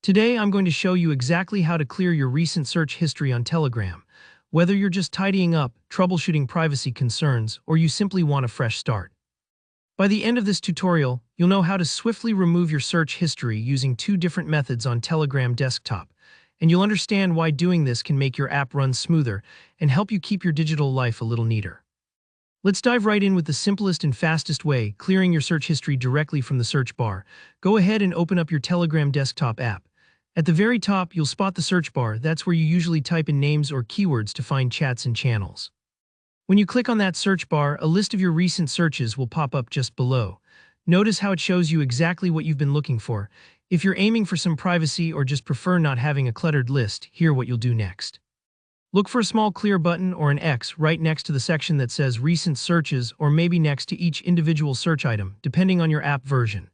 Today, I'm going to show you exactly how to clear your recent search history on Telegram. Whether you're just tidying up, troubleshooting privacy concerns, or you simply want a fresh start. By the end of this tutorial, you'll know how to swiftly remove your search history using two different methods on Telegram desktop, and you'll understand why doing this can make your app run smoother and help you keep your digital life a little neater. Let's dive right in with the simplest and fastest way, clearing your search history directly from the search bar. Go ahead and open up your Telegram desktop app. At the very top, you'll spot the search bar. That's where you usually type in names or keywords to find chats and channels. When you click on that search bar, a list of your recent searches will pop up just below. Notice how it shows you exactly what you've been looking for. If you're aiming for some privacy or just prefer not having a cluttered list, here's what you'll do next. Look for a small clear button or an X right next to the section that says Recent Searches, or maybe next to each individual search item, depending on your app version.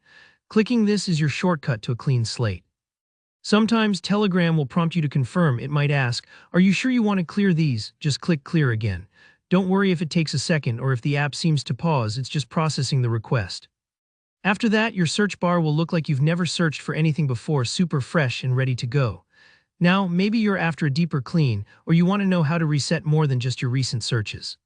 Clicking this is your shortcut to a clean slate. Sometimes Telegram will prompt you to confirm. It might ask, "Are you sure you want to clear these?" Just click Clear again. Don't worry if it takes a second or if the app seems to pause, it's just processing the request. After that, your search bar will look like you've never searched for anything before, super fresh and ready to go. Now, maybe you're after a deeper clean, or you want to know how to reset more than just your recent searches.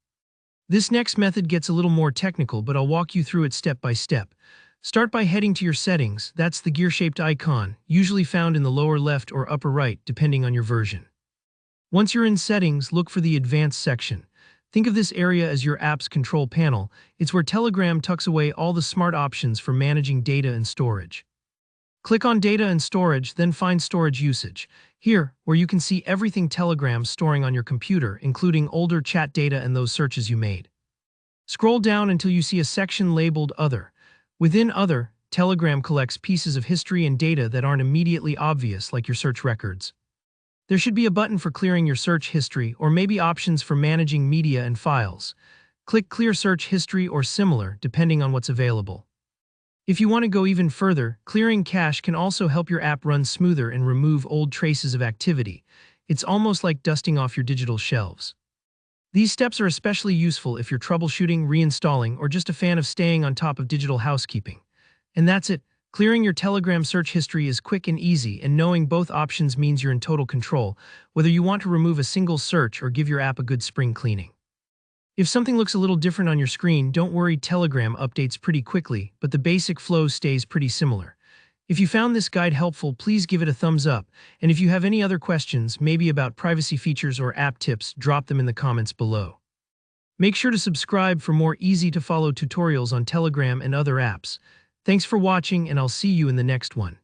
This next method gets a little more technical, but I'll walk you through it step by step. Start by heading to your settings. That's the gear-shaped icon, usually found in the lower left or upper right, depending on your version. Once you're in settings, look for the advanced section. Think of this area as your app's control panel. It's where Telegram tucks away all the smart options for managing data and storage. Click on Data and Storage, then find Storage Usage. Here, where you can see everything Telegram's storing on your computer, including older chat data and those searches you made. Scroll down until you see a section labeled Other. Within Other, Telegram collects pieces of history and data that aren't immediately obvious, like your search records. There should be a button for clearing your search history, or maybe options for managing media and files. Click Clear Search History or similar, depending on what's available. If you want to go even further, clearing cache can also help your app run smoother and remove old traces of activity. It's almost like dusting off your digital shelves. These steps are especially useful if you're troubleshooting, reinstalling, or just a fan of staying on top of digital housekeeping. And that's it. Clearing your Telegram search history is quick and easy, and knowing both options means you're in total control, whether you want to remove a single search or give your app a good spring cleaning. If something looks a little different on your screen, don't worry, Telegram updates pretty quickly, but the basic flow stays pretty similar. If you found this guide helpful, please give it a thumbs up, and if you have any other questions, maybe about privacy features or app tips, drop them in the comments below. Make sure to subscribe for more easy-to-follow tutorials on Telegram and other apps. Thanks for watching, and I'll see you in the next one.